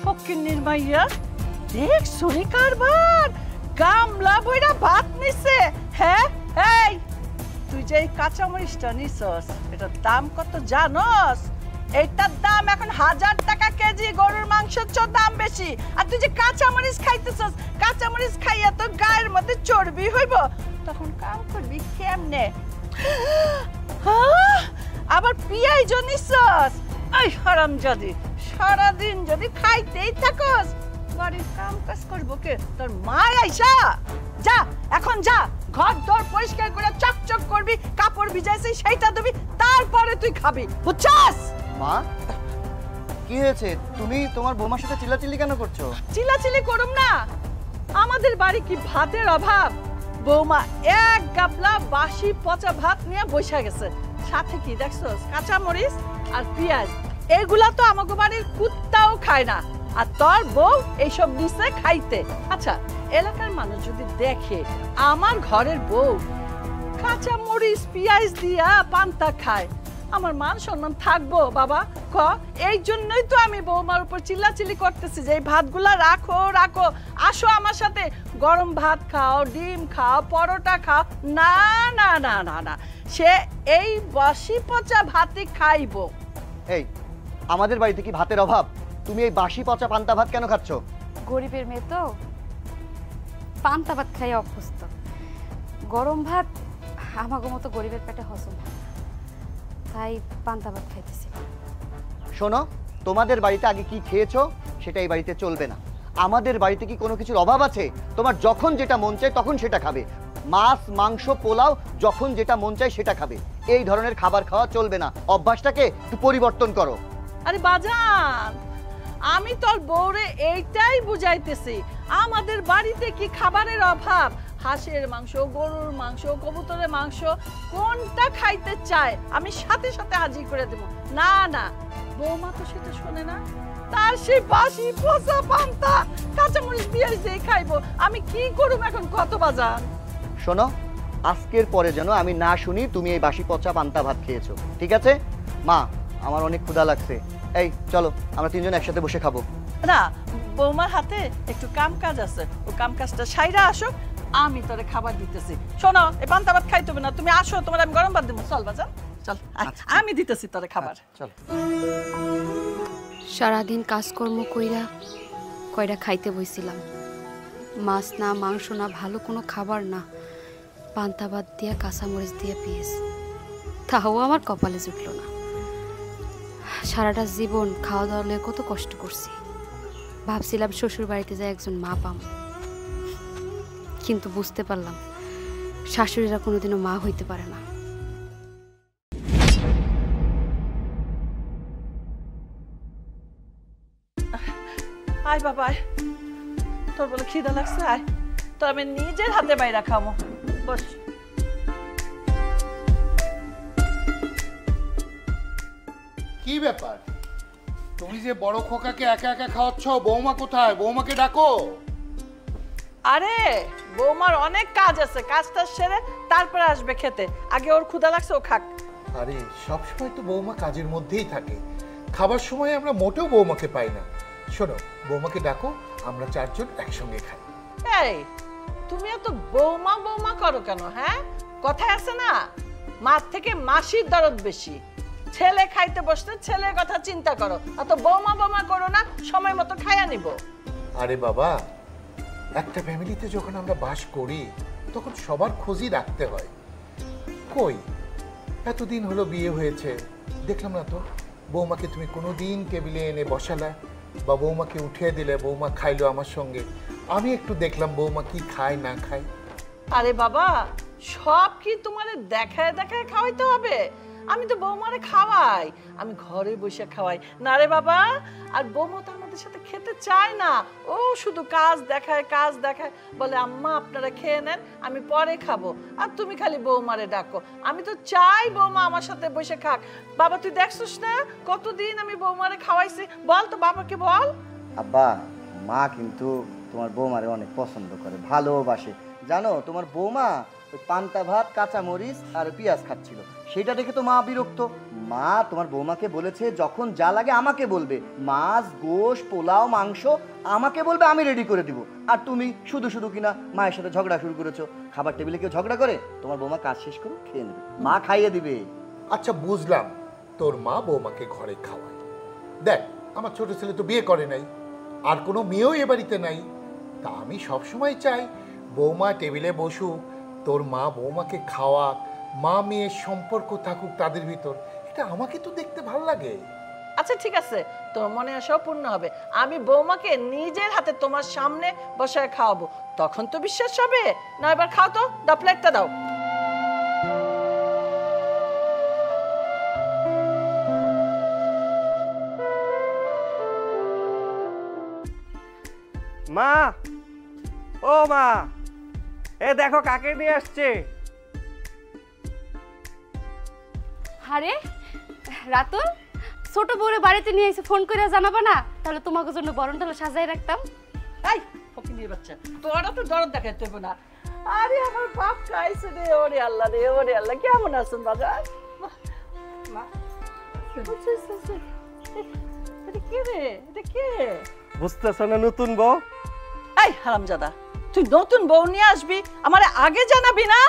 ফকিন্নির মাইয়া দেখ সরি কারবার গামলা বইরা ভাত নিছে। হ্যাঁ এই তুই যে কাঁচামরিচটা নিছস এটার দাম কত জানোস? এটার দাম এখন 1000 টাকা কেজি। গরুর মাংসের চেয়ে দাম বেশি। আর তুই যে কাঁচামরিচ খাইতেছস, কাঁচামরিচ খাইয়া তো গায়ের মধ্যে চর্বি হইব, তখন কাম করবি কেমনে? আবার পিয়াজ নিছস। এই হারামজাদি, সারাদিন যদি খাইতেই থাকস বাড়ির কাম কাজ করবো কে? তোর মা আইসা? যা এখন যা, ঘর দর পরিষ্কার করে চকচক করবি, কাপড় ভিজাইছে সেইটা দিবি, তারপরে তুই খাবি, বুঝছস? মা কি হয়েছে? তুমি তোমার বৌমার সাথে চিল্লাচিল্লি কেন করছো? চিল্লাচিল্লি করুম না? আমাদের বাড়ি কি ভাতের অভাব? বৌমা এক গাবলা বাসি পচা ভাত নিয়ে বসে গেছে, সাথে কি দেখছস? কাঁচামরিচ আর পেঁয়াজ। এগুলা তো আমাগো বাড়ির কুত্তাও খায় না, আর তোর বউ এইসব দিছে খাইতে। আচ্ছা, এলাকার মানুষ যদি দেখে আমার ঘরের বউ কাঁচামরিচ পেঁয়াজ দিয়া পান্তা খায়, আমার মান সম্মান থাকবো বাবা? ক এই জন্যই তো আমি বৌমার উপর চিল্লাচিল্লি করতেছি যে এই ভাতগুলা রাখো রাখো, আসো আমার সাথে, গরম ভাত খাও, ডিম খাও, পরোটা খাও। না না না না না, সে এই বাসি পচা ভাতই খাইবো। এই আমাদের বাড়িতে কি ভাতের অভাব? তুমি এই বাসি পচা পান্তা ভাত কেন খাচ্ছ? গরিবের মেয়ে তো পান্তা ভাত খাই অভ্যস্ত। গরম ভাত আমাগো মতো গরিবের পেটে হজম হয়, তাই পান্তা ভাত খাইতেছি। শোনো, তোমাদের বাড়িতে আগে কি খেয়েছো সেটা এই বাড়িতে চলবে না। আমাদের বাড়িতে কি কোনো কিছুর অভাব আছে? তোমার যখন যেটা মন চায় তখন সেটা খাবে। মাছ মাংস পোলাও যখন যেটা মন চায় সেটা খাবে। এই ধরনের খাবার খাওয়া চলবে না। অভ্যাসটাকে একটু পরিবর্তন করো। আরে বাজান, আমি তোর বউরে এইটাই বুঝাইতেছি, আমাদের বাড়িতে কি খাবারের অভাব? হাঁসের মাংস, গরুর মাংস, কবুতরের মাংস কোনটা খাইতে চায় আমি সাথে সাথে হাজির করে দেব। না না, বৌমা তো সেটা শোনে না, তার সেই বাসি পচা পান্তা কাঁচামরিচ পেঁয়াজ দিয়ে খাইবো। আমি কি করব এখন? কত বাজান? শোনো, আজকের পরে যেন আমি না শুনি তুমি এই বাসি পচা পান্তা ভাত খেয়েছো, ঠিক আছে? মা, আমার অনেক ক্ষুধা লাগছে। এই চলো আমরা তিনজন একসাথে বসে খাবো। না, বৌমার হাতে একটু কাম কাজ আছে, ও কাম কাজটা সাইরা আসো, আমি তোরে খাবার দিতেছি। শোনো, এই পান্তা ভাত খাইতে হবে না, তুমি আসো, তোমার আমি গরম ভাত দেবো। চল বাজান, চল, আমি দিতেছি তোরে খাবার। চল। সারাদিন কাজকর্ম কইরা কয়টা খাইতে বইছিলাম, মাছ না মাংস না ভালো কোনো খাবার না, পান্তা ভাত দিয়া কাঁচামরিচ দিয়ে পেঁয়াজ, তাও আমার কপালে জুটল না। সারাটা জীবন খাওয়া দাওয়া লয়ে কত কষ্ট করছি, ভাবছিলাম শ্বশুর বাড়িতে যায় একজন মা পাম, কিন্তু বুঝতে পারলাম শাশুড়িরা কোনোদিনও মা হইতে পারে না। আয় বাবা, তোর বলে খিদা লাগছে, আয়, তো আমি নিজের হাতে বাইরা খামো, বস। কি ব্যাপার? তুমি যে বড় খোকাকে একা একা খাওয়াচ্ছ, বৌমা কোথায়? বৌমাকে ডাকো। আরে বৌমার অনেক কাজ আছে, কাজটা সেরে তারপরে আসবে খেতে, আগে ওর ক্ষুধা লাগছে, ও খাক। আরে সবসময় তো বৌমা কাজের মধ্যেই থাকে, খাবার সময় আমরা মোটেও বৌমাকে পাই না। শোনো, বৌমাকে ডাকো, আমরা চারজন একসঙ্গে খাই। এই তুমি এত বৌমা বৌমা করো কেন? হ্যাঁ, কথায় আছে না, মার থেকে মাসির দরদ বেশি। ছেলে খাইতে বসতে ছেলের কথা চিন্তা করো, অত বৌমা বৌমা করো না, সময় মতো খাইয়া নিব। আরে বাবা, একটা ফ্যামিলিতে যখন আমরা বাস করি তখন সবার খোঁজই রাখতে হয়। কই এতদিন হলো বিয়ে হয়েছে, দেখলাম না তো বৌমাকে তুমি কোনোদিন টেবিলে এনে বসালা বা বৌমাকে উঠিয়ে দিলে, বৌমা খাইলো আমার সঙ্গে। আমি একটু দেখলাম বৌমা কি খায় না খায়। আরে বাবা, সব কি তোমার দেখায় দেখায় খাওয়াইতে হবে? আমি তো বৌমারে খাওয়াই, আমি ঘরে বসে খাওয়াই না রে বাবা। আর বৌমা তো আমাদের সাথে খেতে চায় না, ও শুধু কাজ দেখায় কাজ দেখায়, বলে আম্মা আপনারা খেয়ে নেন, আমি পরে খাবো, আর তুমি খালি বৌমারে ডাকো। আমি তো চাই বৌমা আমার সাথে বসে খাক। বাবা তুই দেখছিস না কতদিন আমি বৌমারে খাওয়াইছি, বল তো বাবাকে বল। আব্বা, মা কিন্তু তোমার বৌমারে অনেক পছন্দ করে, ভালোবাসে। জানো, তোমার বৌমা ওই পান্তা ভাত, কাঁচা মরিচ আর পেঁয়াজ খাচ্ছিল। সেটা দেখে তো মা বিরক্ত। মা তোমার বৌমাকে বলেছে যখন যা লাগে আমাকে বলবে, মাছ, গোশ, পোলাও, মাংস আমাকে বলবে, আমি রেডি করে দিব। আর তুমি শুধু শুধু কিনা মায়ের সাথে ঝগড়া শুরু করেছো। খাবার টেবিলে কেউ ঝগড়া করে? তোমার বৌমা কাজ শেষ করে খেয়ে নেবে, মা খাইয়ে দিবে। আচ্ছা বুঝলাম, তোর মা বৌমাকে ঘরে খাওয়ায়। দেখ আমার ছোট ছেলে তো বিয়ে করে নাই, আর কোনো মেয়েও এ বাড়িতে নাই। তা আমি সবসময় চাই বৌমা টেবিলে বসুক, তোর মা বৌমাকে খাওয়াক, মা মেয়ের সম্পর্ক থাকুক তাদের ভিতর। এটা আমাকে তো দেখতে ভালো লাগে। আচ্ছা ঠিক আছে, তোর মনে আশাও পূর্ণ হবে। আমি বৌমাকে নিজের হাতে তোমার সামনে বসায় খাওয়াবো, তখন তো বিশ্বাস হবে না। এবার খাও তো, দাও প্লেটটা দাও। মা, ও মা, এ দেখো কাকে নিয়ে আসছে। আরে রাতুল, ছোট বউরে বাড়িতে নিয়ে এসে ফোন করে জানাবা না? তাহলে তোমাকে জন্য বরণডালা সাজাই রাখতাম। এই ফকিনীর বাচ্চা, তোরা তো দরদ দেখাইতে হবে না। আরে আমার বাপ খাইছে রে, ওরে আল্লাহ রে, ওরে আল্লাহ। কেমন আছেন বাজার? মা, এটা কে রে? এটা কে? বুঝতেছো না নতুন বউ? এই হারামজাদা, তুই নতুন বউ নিয়ে আসবি, আমারে আগে জানাবি না?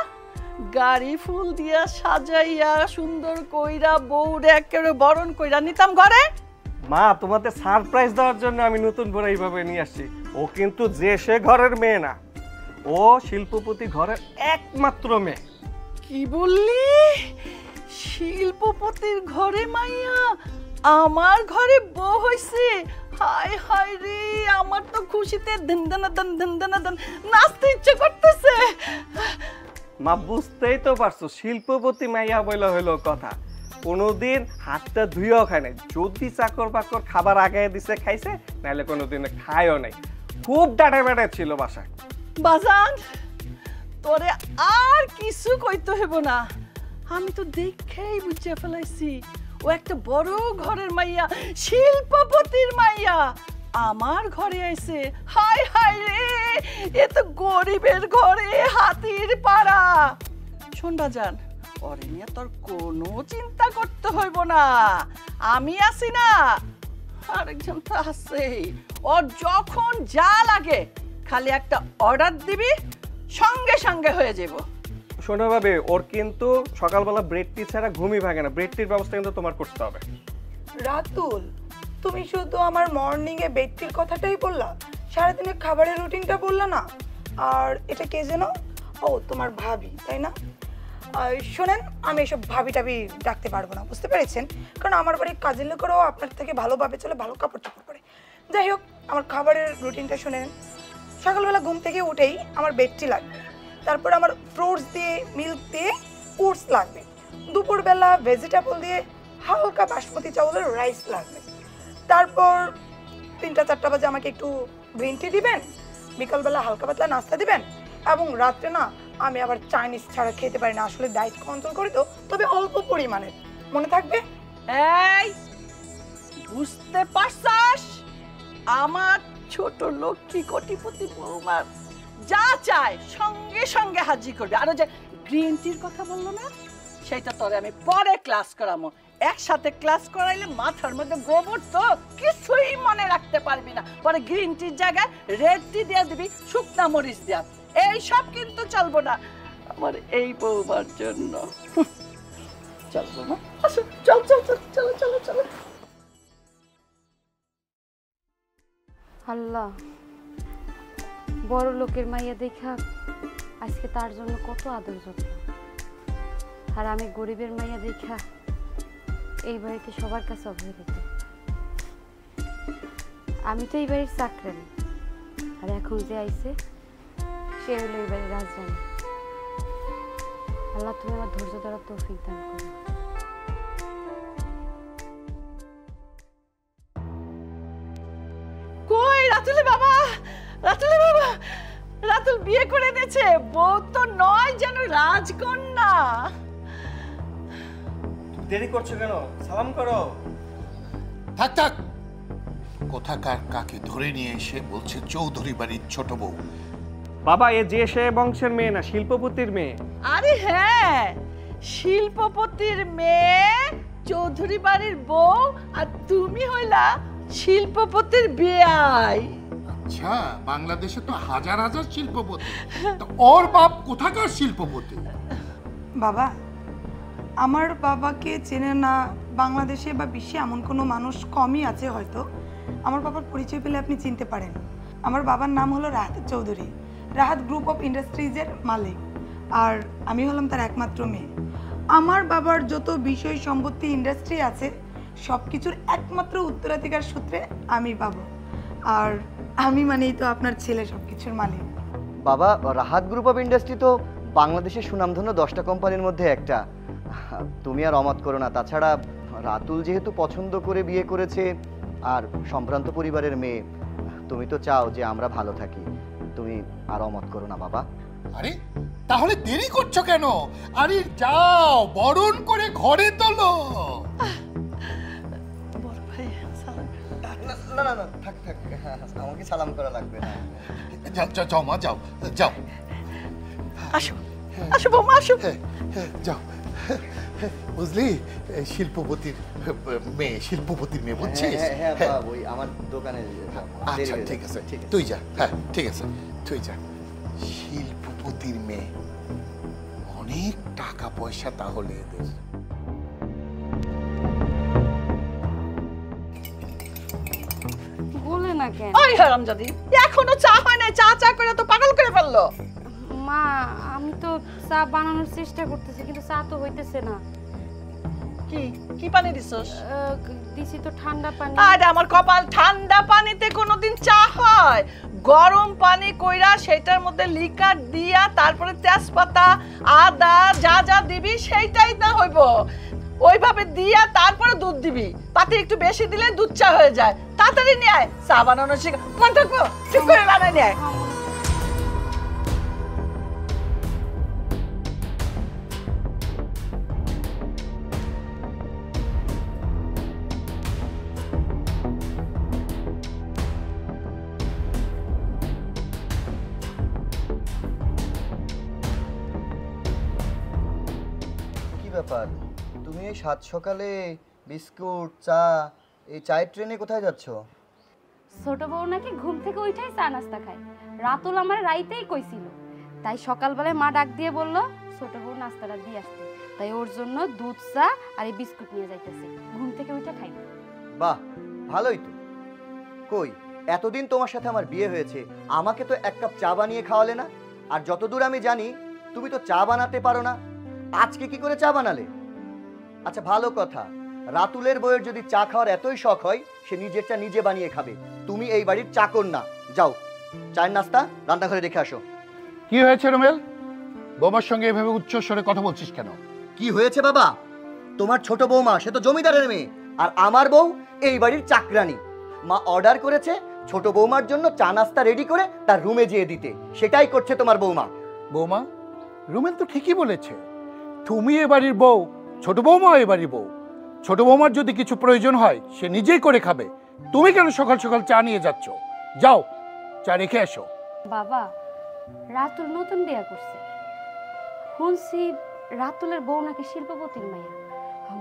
গাড়ি ফুল দিয়া সাজাইয়া সুন্দর কইরা বউরে একেবারে বরণ কইরা নিতাম ঘরে। মা, তোমাদের সারপ্রাইজ দেওয়ার জন্য আমি নতুন বউ এইভাবে নিয়ে আসছি। ও কিন্তু যে সে ঘরের মেয়ে না, ও শিল্পপতি ঘরের একমাত্র মেয়ে। কি বললি? শিল্পপতির ঘরে মাইয়া আমার ঘরে বউ হইছে? হায় হায় রে, আমার তো খুশিতে দিন নাচতে ইচ্ছে করতেছে। মা বুঝতেই তো পারছো, শিল্পপতি মাইয়া বইলা হইলো কথা। কোনোদিন হাতটা ধুইও খায় নাই, যদি চাকর বাকর খাবার আগে দিছে খাইছে, নাহলে কোনোদিন খায়ও নাই। খুব ডাটা বেড়া ছিল বাসায়। বাজান, তোরে আর কিছু কইতে হইব না, আমি তো দেখেই বুঝে ফেলাইছি ও একটা বড় ঘরের মাইয়া, শিল্পপতির মাইয়া আমার ঘরে আইছে। হায় হায় রে, এ তো গরিবের ঘরে হাতির পাড়া। শোন বাজান, ওরে নিয়ে তোর কোনো চিন্তা করতে হইব না, আমি আছি না। আরেকজন তো আছেই, ওর যখন যা লাগে খালি একটা অর্ডার দিবি, সঙ্গে সঙ্গে হয়ে যাব। শোনো ভাবে, ওর কিন্তু সকালবেলা ব্রেড টি ছাড়া ঘুমই ভাঙে না। ব্রেড টির ব্যবস্থা কিন্তু তোমার করতে হবে। রাতুল, তুমি শুধু আমার মর্নিং এ বেডটির কথাটাই বললা, সারাদিনের খাবারের রুটিনটা বললা না। আর এটা কে যেন? ও তোমার ভাবি, তাই না? শোনেন, আমি এসব ভাবি টাবি ডাকতে পারবো না, বুঝতে পেরেছেন? কারণ আমার বাড়ির কাজের লোকেরাও আপনার থেকে ভালোভাবে চলে, ভালো কাপড় চোপড় করে। যাই হোক, আমার খাবারের রুটিনটা শুনেন। সকালবেলা ঘুম থেকে উঠেই আমার বেডটি লাগবে, তারপর আমার ফ্রুটস দিয়ে, মিল্ক দিয়ে ওটস লাগবে, দুপুরবেলা ভেজিটেবল দিয়ে হালকা বাসমতি চাউলের রাইস লাগবে, তারপর 3-4 বাজে আমাকে একটু গ্রিন টি দিবেন, বিকালবেলা হালকা পাতলা নাস্তা দিবেন, এবং রাত্রে না আমি আবার চাইনিজ ছাড়া খেতে পারি না, আসলে ডায়েট কন্ট্রোল করি তো, তবে অল্প পরিমাণে, মনে থাকবে? এই বুঝতে পারছাস, আমার ছোট লক্ষ্মী কোটিপতি বৌমার যা চায় সঙ্গে সঙ্গে হাজির করবে। আর যে গ্রিন টির কথা বললো না, সেটা তোরে আমি পরে ক্লাস করাবো। একসাথে ক্লাস করাইলে মাথার মধ্যে গোবর তো কিছুই মনে রাখতে পারবি না। পরে গ্রিন টির জায়গায় রেড টি দিয়ে দিবি, শুকনা মরিচ দিয়া। এই সব কিন্তু চলবো না আমার এই বৌমার জন্য। চলবো না, আসো, চল চল চল, চলো চলো চলো। আল্লাহ, বড় লোকের মাইয়া দেখা আজকে তার জন্য কত আদর যত্ন, আর আমি গরিবের মাইয়া দেখা এই বাড়িতে সবার কাছে অবহেলিত। আমি তো এই বাড়ির চাকরানি, আর এখন যে আইছে সে হলো এই বাড়ির রাজরানী। আল্লাহ, তুমি আমার ধৈর্য ধরার তৌফিক দান করো। কই রাতুল বাবা, রাতুল বাবা, রাতুল বিয়ে করে এনেছে, বউ তো নয় যেন রাজকন্যা। দেরি করছো কেন? সালাম করো। থাক থাক, কোথাকার কাকে ধরে নিয়ে এসে বলছে চৌধুরী বাড়ির ছোট বউ। বাবা, এ যে সে বংশের মেয়ে না, শিল্পপতির মেয়ে। আরে হ্যাঁ, শিল্পপতির মেয়ে, চৌধুরী বাড়ির বউ, আর তুমি হইলা শিল্পপতির বেয়াই। আচ্ছা, বাংলাদেশে তো হাজার হাজার শিল্পপতি, তো ওর বাপ কোথাকার শিল্পপতি? বাবা, আমার বাবাকে চেনে না বাংলাদেশে বা বিশ্বে এমন কোনো মানুষ কমই আছে হয়তো। আমার বাবার পরিচয় পেলে আপনি চিনতে পারেন। আমার বাবার নাম হলো রাহাত চৌধুরী, রাহাত গ্রুপ অফ ইন্ডাস্ট্রিজের মালিক, আর আমি হলাম তার একমাত্র মেয়ে। আমার বাবার যত বিষয় সম্পত্তি ইন্ডাস্ট্রি আছে সব কিছুর একমাত্র উত্তরাধিকার সূত্রে আমি পাবো, আর আমি মানেই তো আপনার ছেলে সব কিছুর মালিক। বাবা, রাহাত গ্রুপ অফ ইন্ডাস্ট্রি তো বাংলাদেশের সুনামধন্য 10টা কোম্পানির মধ্যে একটা। তুমি আর অমত করো না। তাছাড়া রাতুল যেহেতু পছন্দ করে বিয়ে করেছে আর সম্ভ্রান্ত পরিবারের মেয়ে, তুমি তো চাও যে আমরা ভালো থাকি। তুমি আর অমত করো না বাবা। আরে তাহলে দেরি করছো কেন? আরে যাও, বরণ করে ঘরে তোলো। বড় ভাই সালাম। না না না, থাক থাক, আমাকে সালাম করা লাগবে না। যাও যাও যাও মা, যাও যাও। আসো আসো বৌমা, আসো। যাও। বুঝলি, শিল্পপতির মেয়ে, শিল্পপতির মেয়ে, বুঝছিস? হ্যাঁ বাবা, ওই আমার দোকানে। আচ্ছা ঠিক আছে, তুই যা। হ্যাঁ ঠিক আছে, তুই যা। শিল্পপতির মেয়ে, অনেক টাকা পয়সা তাহলে এদের। বলে না কেন? ওই হারামজাদি, এখনো চা হয় না, চা চা করে তো পাগল করে ফেললো। মা, আমি তো চা বানানোর চেষ্টা করতেছি কিন্তু চা তো হইতেছে না। কি কি পানি দিছস? দিছি তো ঠান্ডা পানি। আরে আমার কপাল, ঠান্ডা পানিতে কোনোদিন চা হয়? গরম পানি কইরা সেটার মধ্যে লিকার দিয়া তারপরে তেজপাতা, আদা যা যা দিবি সেইটাই না হইব। ওইভাবে দিয়া তারপরে দুধ দিবি। পাতি একটু বেশি দিলে দুধ চা হয়ে যায়। তাড়াতাড়ি নিয়ে আয়, চা বানানো শিখ। মন থাকবো, ঠিক করে বানাই নিয়ে আয়। কি ব্যাপার, তুমি এই সাত সকালে বিস্কুট, চা, এই চায়ের ট্রেনে কোথায় যাচ্ছ? ছোট বউ নাকি ঘুম থেকে উঠেই চা নাস্তা খায়। রাতুল আমার রাইতেই কইছিল, তাই সকালবেলায় মা ডাক দিয়ে বলল ছোট বউ নাস্তাটা দিয়ে আসতে। তাই ওর জন্য দুধ চা আর এই বিস্কুট নিয়ে যাইতেছে। ঘুম থেকে উঠে খাই। বাহ, ভালোই তো। কই, এতদিন তোমার সাথে আমার বিয়ে হয়েছে, আমাকে তো এক কাপ চা বানিয়ে খাওয়ালে না। আর যতদূর আমি জানি তুমি তো চা বানাতে পারো না। আজকে কি করে চা বানালে? আচ্ছা ভালো কথা, রাতুলের বউয়ের যদি চা খাওয়ার এতই শখ হয়, সে নিজের চা নিজে বানিয়ে খাবে। তুমি এই বাড়ির চাকর না। যাও, চায়ের নাস্তা রান্নাঘরে রেখে আসো। কি হয়েছে রমেল? বৌমার সঙ্গে এভাবে উচ্চ স্বরে কথা বলছিস কেন? কি হয়েছে বাবা? তোমার ছোট বৌমা সে তো জমিদারের মেয়ে, আর আমার বউ এই বাড়ির চাকরানি। মা অর্ডার করেছে ছোট বৌমার জন্য চা নাস্তা রেডি করে তার রুমে যেয়ে দিতে, সেটাই করছে তোমার বৌমা। বৌমা, রমেল তো ঠিকই বলেছে। তুমি এ বাড়ির বউ, ছোট বৌমা এ বাড়ির বউ। ছোট বৌমার যদি কিছু প্রয়োজন হয় সে নিজেই করে খাবে। তুমি কেন সকাল সকাল চা নিয়ে যাচ্ছ? যাও, চা রেখে এসো। বাবা, রাতুল নতুন বিয়ে করছে। শুনছি রাতুলের বউ নাকি শিল্পপতির মাইয়া।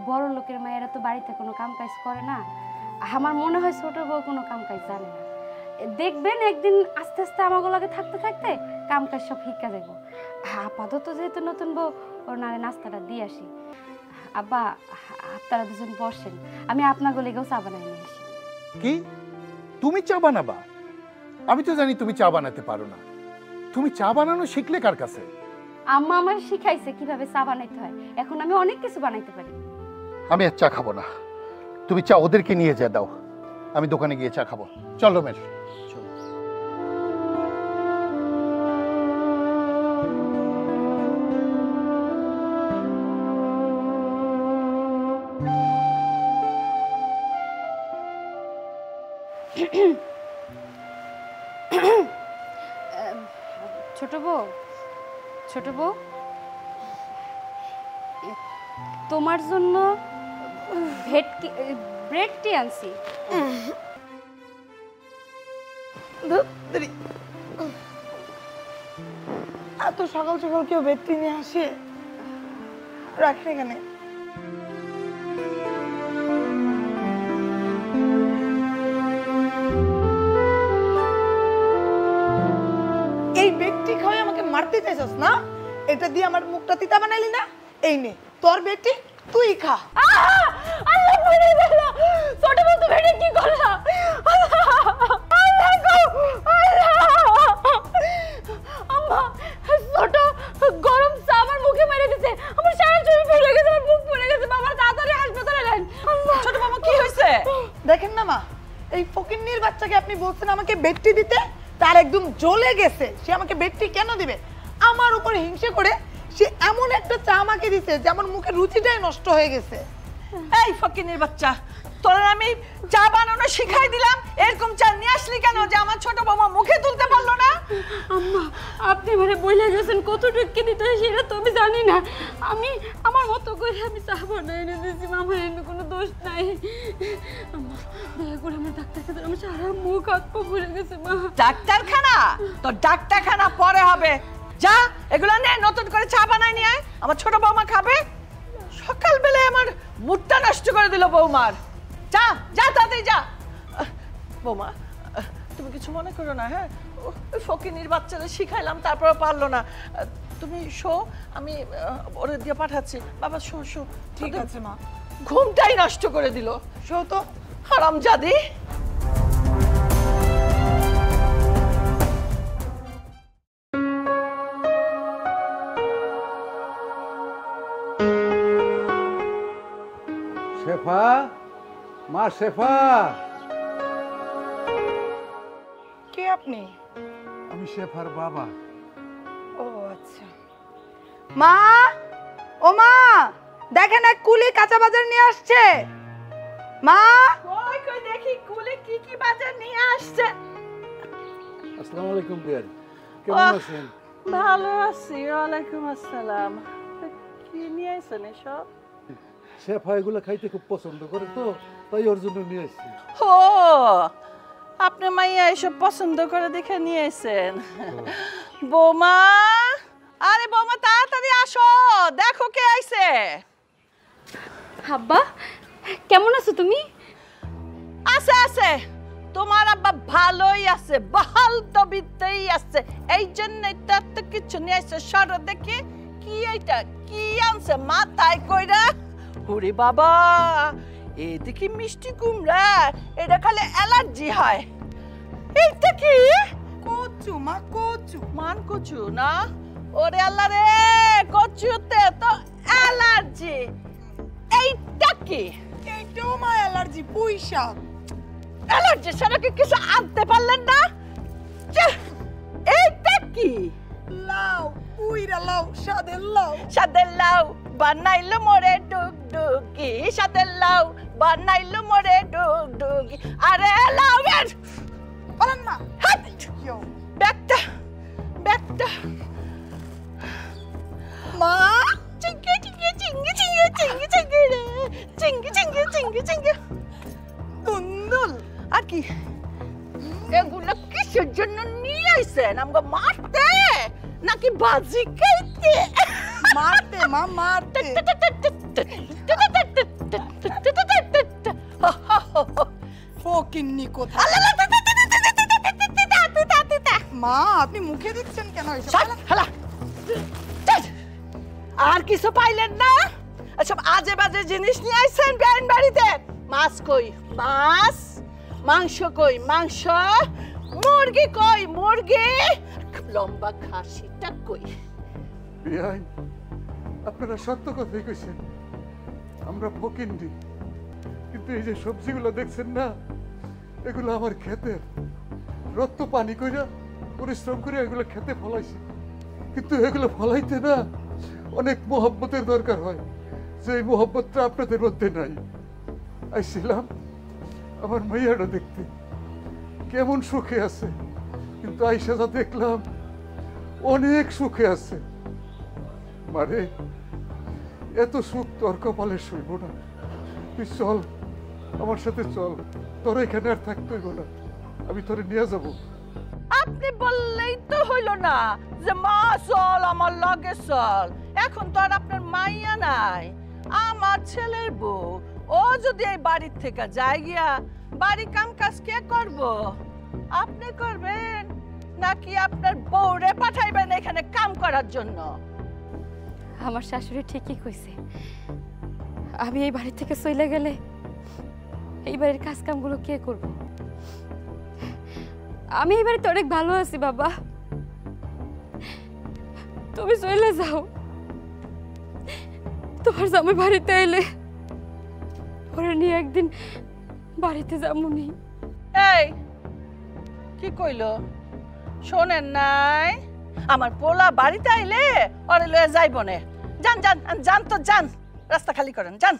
বড় লোকের মায়েরা তো বাড়িতে কোনো কাম কাজ করে না। আমার মনে হয় ছোট বউ কোনো কাম কাজ জানে না। দেখবেন একদিন আস্তে আস্তে আমাকে লাগে থাকতে থাকতে কাম কাজ সব শিক্ষা যাব। আপাতত যেহেতু নতুন বউ, ওর নারে নাস্তাটা দিয়ে আসি। আব্বা, আপনারা দুজন বসেন, আমি আপনাকে লেগেও চা বানাই নিয়ে আসি। কি, তুমি চা বানাবা? আমি তো জানি তুমি চা বানাতে পারো না। তুমি চা বানানো শিখলে কার কাছে? আম্মা আমার শিখাইছে কিভাবে চা বানাইতে হয়। এখন আমি অনেক কিছু বানাইতে পারি। আমি আর চা খাবো না। তুমি চা ওদেরকে নিয়ে যা দাও, আমি দোকানে গিয়ে চা খাবো। চল রমেশ। ছোট বউ, ছোট বউ, তোমার জন্য ব্রেড টি আনছি। এত সকাল সকাল কেউ বেডটি নিয়ে আসে? রাখেন এখানে। এই বেডটি খাওয়াই আমাকে মারতে চাইছস না? এটা দিয়ে আমার মুখটা তিতা বানাইলি না? এই নে তোর বেডটি, তুই খা। আল্লাহ মেরে দিল। ছোট বউ তুমি এটা কি করলা? আল্লাহ গো, আল্লাহ। আম্মা, ছোট গরম চা আমার মুখে মেরে দিছে। আমার সারা শরীর পুড়ে গেছে, আমার মুখ পুড়ে গেছে। বাবা তাড়াতাড়ি হাসপাতালে নেন। ছোট মামা কি হয়েছে? দেখেন না মা, এই ফকিন্নির বাচ্চাকে আপনি বলছেন আমাকে বেডটি দিতে, তার একদম জ্বলে গেছে। সে আমাকে বেডটি কেন দিবে? আমার উপর হিংসে করে সে এমন একটা চা আমাকে দিছে যে আমার মুখের রুচিটাই নষ্ট হয়ে গেছে। এই ফকিনের বাচ্চা, তোর আমি চা বানানো শিখাই দিলাম, এরকম চা নিয়ে আসলি কেন যে আমার ছোট বৌমা মুখে তুলতে পারলো না? আম্মা, আপনি মানে বইলা গেছেন কতটুকু কি দিতে হয় সেটা তো আমি জানি না। আমি আমার মতো করে আমি চা বানাই এনে দিয়েছি, আমার এনে কোনো দোষ নাই। আম্মা, দয়া করে আমার ডাক্তারকে দেন, আমার সারা মুখ হাত পা পুড়ে গেছে মা। ডাক্তারখানা? তোর ডাক্তারখানা পরে হবে। যা এগুলো নে, নতুন করে চা বানাই নিয়ে আয়, আমার ছোট বৌমা খাবে। সকালবেলায় আমার মুডটা নষ্ট করে দিল বৌমার। যা যা তাড়াতাড়ি যা। বৌমা, তুমি কিছু মনে করো না, হ্যাঁ? ওই ফকিনির বাচ্চাদের শিখাইলাম, তারপরে পারলো না। তুমি শো, আমি ওরে দিয়ে পাঠাচ্ছি। বাবা শো শো। ঠিক আছে মা। ঘুমটাই নষ্ট করে দিল। শো তো। হারামজাদি। শেফা, মা শেফা। কে আপনি? আমি শেফার বাবা। ও আচ্ছা। মা, ও মা, দেখেন এক কুলি কাঁচা বাজার নিয়ে আসছে। মা, কই কই দেখি কুলে কি কি বাজার নিয়ে আসছে। আসসালামু আলাইকুম বিয়ার, কেমন আছেন? ভালো আছি, ওয়ালাইকুম আসসালাম। কি নিয়ে আইছেন এসব? শেফা এগুলো খাইতে খুব পছন্দ করে তো, তাই ওর জন্য নিয়ে এসেছি। ও, আপনি মাইয়া এসব পছন্দ করে দেখে নিয়ে আইছেন। বৌমা, আরে বৌমা তাড়াতাড়ি আসো, দেখো কে আইছে। আব্বা, কেমন আছো তুমি? আছে আছে, তোমার আব্বা ভালোই আছে, বহাল তবিতেই আছে। এই জন্য এটা তো কিছু নিয়ে আসছে। সরো দেখি কি এইটা, কি আনছে মাথায় কইরা। ওরে বাবা, এই দেখি মিষ্টি কুমড়া, এটা খালি অ্যালার্জি হয়। এইটা কি? কচু মা, কচু। মান কচু না? ওরে আল্লাহ রে, কচুতে তো অ্যালার্জি। এইটা কি? এইটাও মা অ্যালার্জি, পুঁই শাক। অ্যালার্জি ছাড়া কি কিছু আনতে পারলেন না? এইটা কি? লাউ, পুইরা লাউ, সাদের লাউ। সাদের লাউ বানাইলো মোরে ডুগডুগি, সাদের লাউ বানাইলো মোরে ডুগডুগি। আরে লাউ এর বলেন না। ব্যাগটা ব্যাগটা। মা, চিঙ্গি চিঙ্গি চিঙ্গি চিঙ্গি চিঙ্গি চিঙ্গি রে, চিঙ্গি চিঙ্গি চিঙ্গি চিঙ্গি। দুন্দুল। আর কি এগুলো কিসের জন্য নিয়ে আইছেন? আমাকে মারতে নাকি বাজি খাইতে? মারতে মা, মারতে। ফকিন্নি কোথায়? মা, আপনি মুখে দিচ্ছেন কেন এসব? আর কিছু পাইলেন না? সব আজে বাজে জিনিস নিয়ে আইছেন বেআইন বাড়িতে। মাছ কই? মাছ। মাংস কই? মাংস। মুরগি কই? মুরগি। লম্বা খাসিটা কই? বিয়াই, আপনারা সত্য কথাই কইছেন, আমরা ফকিন্ডি। কিন্তু এই যে সবজিগুলো দেখছেন না, এগুলো আমার ক্ষেতের। রক্ত পানি কইরা পরিশ্রম করে এগুলো খেতে ফলাইছি। কিন্তু এগুলো ফলাইতে না অনেক মোহব্বতের দরকার হয়, যে এই মোহব্বতটা আপনাদের মধ্যে নাই। আইছিলাম আমার মাইয়াটা দেখতে, কেমন সুখে আছে, কিন্তু আইসা যা দেখলাম অনেক সুখে আছে। মারে, এত সুখ তোর কপালে শুইব না। তুই চল, আমার সাথে চল, তোর এখানে আর থাকতে হইব না, আমি তোরে নিয়ে যাবো। আপনি বললেই তো হইল না যে মা চল আমার লগে চল। এখন তো আর আপনার মাইয়া নাই, আমার ছেলের বউ। ও যদি এই বাড়ির থেকে যায় গিয়া বাড়ি কাম কাজ কে করব? আপনি করবেন নাকি আপনার বউরে পাঠাইবেন এখানে কাম করার জন্য? আমার শাশুড়ি ঠিকই কইছে, আমি এই বাড়ি থেকে চলে গেলে এই বাড়ির কাজ কামগুলো কে করব? আমি এই বাড়িতে অনেক ভালো আছি বাবা, তুমি চলে যাও। তোমার জামাই বাড়িতে এলে ওরা নিয়ে একদিন বাড়িতে যাবনি। এই কি কইলো শোনেন নাই? আমার পোলা বাড়িতে আইলে ওরে লয়ে যাইব নে। যান যান যান তো যান, রাস্তা খালি করেন, যান।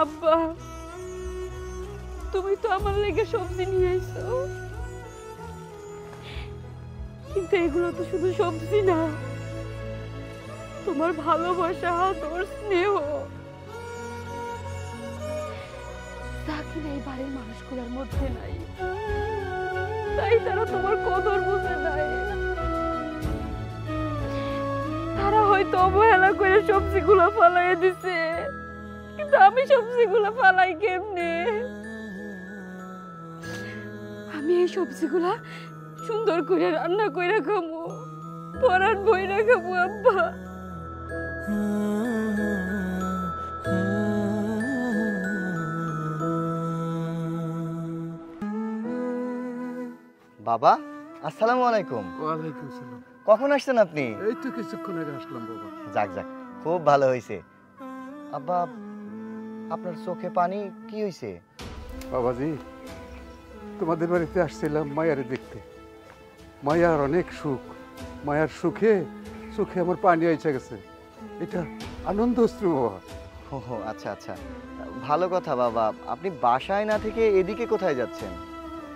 আব্বা, তুমি তো আমার লেগে সবজি নিয়ে আইছো, কিন্তু এগুলো তো শুধু সবজি না, তোমার ভালোবাসা, তোর স্নেহ, তা কিনা এই বাড়ির মানুষগুলোর মধ্যে নাই, তাই তারা তোমার কদর বুঝে নাই। তারা হয়তো অবহেলা করে সবজিগুলো ফলাইয়া দিছে, কিন্তু আমি সবজিগুলো ফালাই কেমনে? আমি এই সবজিগুলা সুন্দর করে রান্না করে খাবো, পরান বইরা খাবো আব্বা। বাবা আসসালামু আলাইকুম। ওয়ালাইকুম সালাম। কখন আসছেন আপনি? এই তো কিছুক্ষণ আগে আসলাম বাবা। যাক যাক, খুব ভালো হয়েছে। আব্বা, আপনার চোখে পানি কি হয়েছে? বাবাজি, তোমাদের বাড়িতে আসছিলাম মায়ারে দেখতে। মায়ার অনেক সুখ, মায়ার সুখে সুখে আমার পানি এসে গেছে। এটা আনন্দ অশ্রু বাবা। ও আচ্ছা আচ্ছা, ভালো কথা। বাবা, আপনি বাসায় না থেকে এদিকে কোথায় যাচ্ছেন?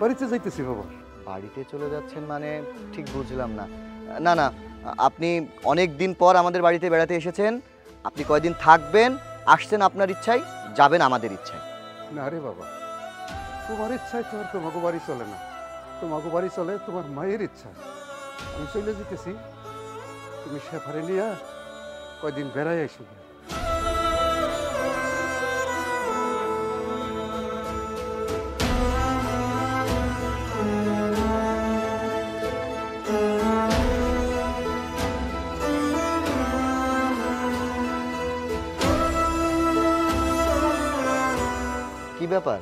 বাড়িতে যাইতেছি বাবা। বাড়িতে চলে যাচ্ছেন মানে ঠিক বুঝলাম না। না না, আপনি অনেক দিন পর আমাদের বাড়িতে বেড়াতে এসেছেন, আপনি কয়দিন থাকবেন, আসছেন আপনার ইচ্ছায়, যাবেন আমাদের ইচ্ছায়। না রে বাবা, তোমার ইচ্ছায় তো আর তোমাকে বাড়ি চলে না, তোমাকে বাড়ি চলে তোমার মায়ের ইচ্ছা। আমি চলে যেতেছি, তুমি সেফারে নিয়ে কয়দিন বেড়াই আসবে। কি ব্যাপার,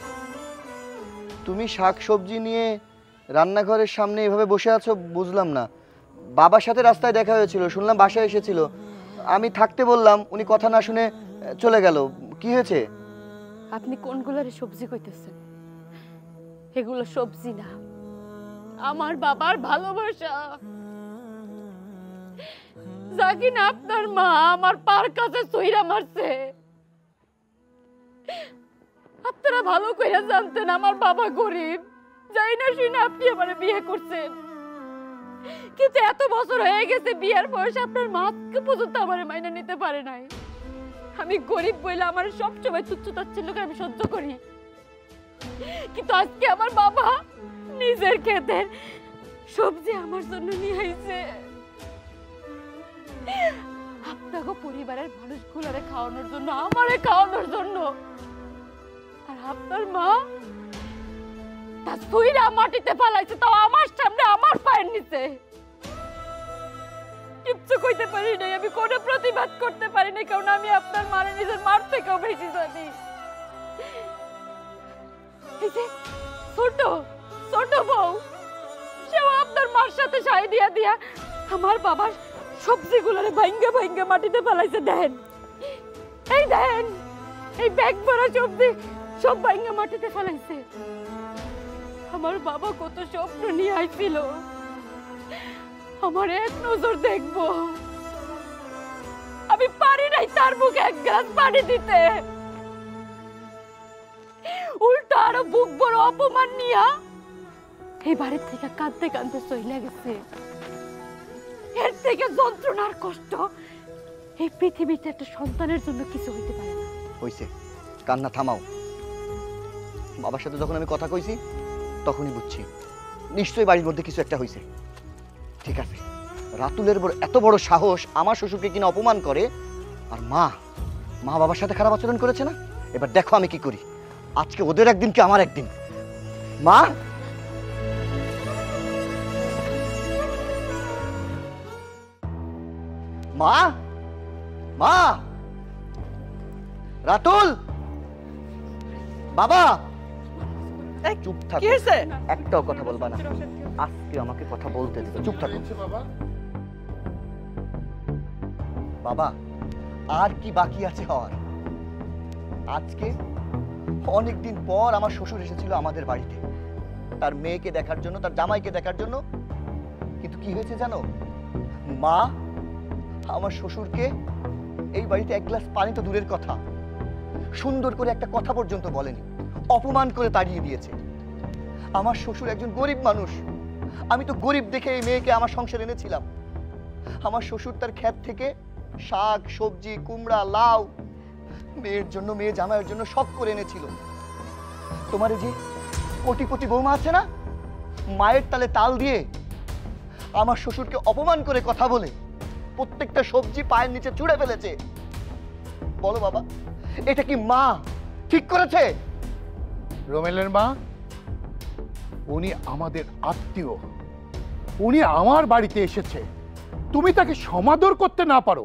তুমি শাক সবজি নিয়ে রান্নাঘরের সামনে এভাবে বসে আছো? বুঝলাম না। বাবার সাথে রাস্তায় দেখা হয়েছিল, শুনলাম বাসায় এসেছিল, আমি থাকতে বললাম, উনি কথা না শুনে চলে গেল। কি হয়েছে? আপনি কোনগুলোর সবজি কইতেছেন? এগুলো সবজি না, আমার বাবার ভালোবাসা, যা কিনা আপনার মা আমার পার কাছে সইরা মারছে। আপনারা ভালো করে জানতেন আমার বাবা গরিব, যাই না শুনে আপনি আমার বিয়ে করছেন, কিন্তু এত বছর হয়ে গেছে বিয়ের বয়স, আপনার মাকে পর্যন্ত আমার মাইনে নিতে পারে নাই। আমি গরিব বইলে আমার সবসময় তুচ্ছ-তাচ্ছিল্য করে আমি সহ্য করি, কিন্তু আজকে আমার বাবা নিজের ক্ষেতের সবজি আমার জন্য নিয়ে আইছে। আপনাকে পরিবারের মানুষগুলোরে খাওয়ানোর জন্য, আমারে খাওয়ানোর জন্য। আর আপনার মা তার সুইরা মাটিতে ফালাইছে, তাও আমার সামনে, আমার পায়ের নিচে। কিচ্ছু কইতে পারি নাই, আমি কোনো প্রতিবাদ করতে পারি নাই, কারণ আমি আপনার মারে নিজের মার থেকেও বেশি জানি। এই যে ছোট ছোট বউ, সেও আপনার মার সাথে সাই দিয়া দিয়া আমার বাবার সবজিগুলোরে ভাঙ্গে ভাঙ্গে মাটিতে ফেলাইছে। দেন, এই দেন, এই ব্যাগ ভরা সবজি সব ভাঙ্গে মাটিতে ফেলাইছে। আমার বাবা কত স্বপ্ন নিয়ে আইছিল, আমার এক নজর দেখবো, আমি পারি নাই তা তার মুখে এক গ্লাস পানি দিতে, উল্টো আরো বুক বড় অপমান নিয়া এই বাড়ির থেকে কাঁদতে কাঁদতে চলে গেছে। এর থেকে যন্ত্রণার কষ্ট এই পৃথিবীতে একটা সন্তানের জন্য কিছু হইতে পারে না। হইছে, কান্না থামাও। বাবার সাথে যখন আমি কথা কইছি তখনই বুঝছি নিশ্চয়ই বাড়ির মধ্যে কিছু একটা হইছে। ঠিক আছে, রাতুলের এত বড় সাহস আমার শ্বশুরকে কিনা অপমান করে, আর মা বাবার সাথে খারাপ আচরণ করেছে না। এবার দেখো আমি কি করি। আজকে ওদের একদিন কি আমার একদিন। মা, মা, মা, রাতুল, বাবা, চুপ থাকো। কি হয়েছে? একটাও কথা বলবা না। আজকে আমাকে কথা বলতে দিবে। চুপ থাকো বাবা। বাবা, আর কি বাকি আছে হওয়ার? আজকে অনেকদিন পর আমার শ্বশুর এসেছিল আমাদের বাড়িতে তার মেয়েকে দেখার জন্য, তার জামাইকে দেখার জন্য। কিন্তু কি হয়েছে জানো? মা আমার শ্বশুরকে এই বাড়িতে এক গ্লাস পানি তো দূরের কথা, সুন্দর করে একটা কথা পর্যন্ত বলেনি, অপমান করে তাড়িয়ে দিয়েছে। আমার শ্বশুর একজন গরিব মানুষ, আমি তো গরিব দেখে এই মেয়েকে আমার সংসারে এনেছিলাম। আমার শ্বশুর তার ক্ষেত থেকে শাক সবজি কুমড়া লাউ মেয়ের জন্য, মেয়ে জামাইয়ের জন্য শখ করে এনেছিল। তোমার যে কোটিপতি বৌমা আছে না, মায়ের তালে তাল দিয়ে আমার শ্বশুরকে অপমান করে কথা বলে প্রত্যেকটা সবজি পায়ের নিচে ছুঁড়ে ফেলেছে। বলো বাবা, এটা কি মা ঠিক করেছে? রোমেলের মা, উনি আমাদের আত্মীয়, উনি আমার বাড়িতে এসেছে। তুমি তাকে সমাদর করতে না পারো,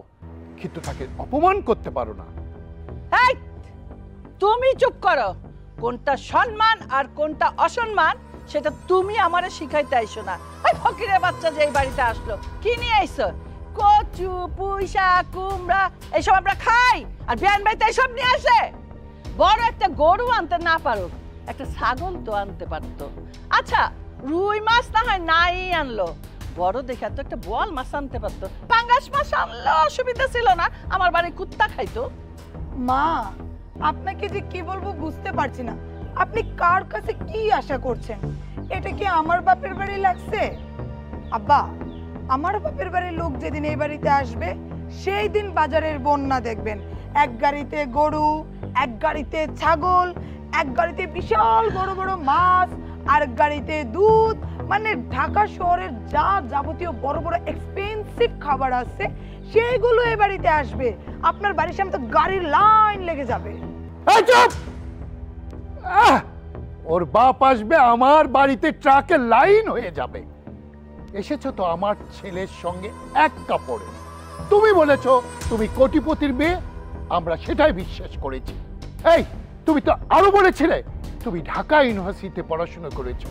কিন্তু তাকে অপমান করতে পারো না। এই, তুমি চুপ করো। কোনটা সম্মান আর কোনটা অসম্মান সেটা তুমি আমারে শিখাইতে আইছো না। ওই ফকিরের বাচ্চা যে এই বাড়িতে আসলো, কি নিয়ে আইছো? কচু, পুঁইশা, কুমড়া এইসব আমরা খাই, আর বিয়ান বাড়িতে এইসব নিয়ে আসে। বড় একটা গরু আনতে না পারো, একটা ছাগল তো আনতে পারতো। আচ্ছা, রুই মাছ না হয় নাই আনলো, বড় দেখে তো একটা বোয়াল মাছ আনতে পারতো। পাঙ্গাস মাছ আনলে অসুবিধা ছিল না, আমার বাড়ি কুত্তা খাইতো। মা, আপনাকে যে কি বলবো বুঝতে পারছি না। আপনি কার কাছে কি আশা করছেন? এটা কি আমার বাপের বাড়ি লাগছে? আব্বা, আমার বাপের বাড়ির লোক যেদিন এই বাড়িতে আসবে সেই দিন বাজারের বন্যা দেখবেন। এক গাড়িতে গরু, এক গাড়িতে ছাগল, এক গাড়িতে বিশাল বড় বড় মাছ, আর গাড়িতে দুধ, মানে ঢাকা শহরের যা যাবতীয় বড় বড় এক্সপেন্সিভ খাবার আছে সেইগুলো এই বাড়িতে আসবে। আপনার বাড়ির সামনে তো গাড়ির লাইন লেগে যাবে। এই চুপ! ওর বাপ আসবে, আমার বাড়িতে ট্রাকের লাইন হয়ে যাবে। এসেছো তো আমার ছেলের সঙ্গে এক কাপড়ে। তুমি বলেছো তুমি কোটিপতির মেয়ে, আমরা সেটাই বিশ্বাস করেছি। এই, তুমি তো আরো বলেছিলে তুমি ঢাকা ইউনিভার্সিটিতে পড়াশোনা করেছো,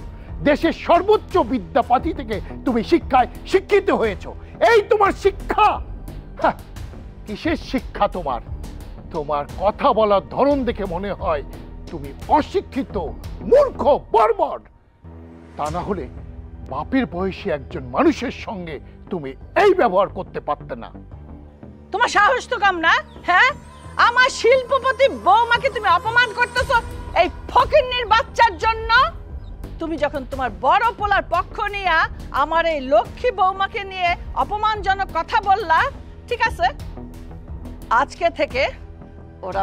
দেশের সর্বোচ্চ বিদ্যাপতি থেকে তুমি শিক্ষায় শিক্ষিত হয়েছো। এই তোমার শিক্ষা? কিসের শিক্ষা তোমার? তোমার কথা বলার ধরন দেখে মনে হয় তুমি অশিক্ষিত, মূর্খ, বর্বর। তা না হলে বাপের বয়সী একজন মানুষের সঙ্গে তুমি এই ব্যবহার করতে পারতে না। তোমার সাহস তো কম না? হ্যাঁ, আমার শিল্পপতি বৌমাকে তুমি অপমান করতেছো এই ফকিন্নির বাচ্চার জন্য। তুমি যখন তোমার বড় পোলার পক্ষ নিয়ে আমার এই লক্ষ্মী বৌমাকে নিয়ে অপমানজনক কথা বললা, ঠিক আছে, আজকে থেকে ওরা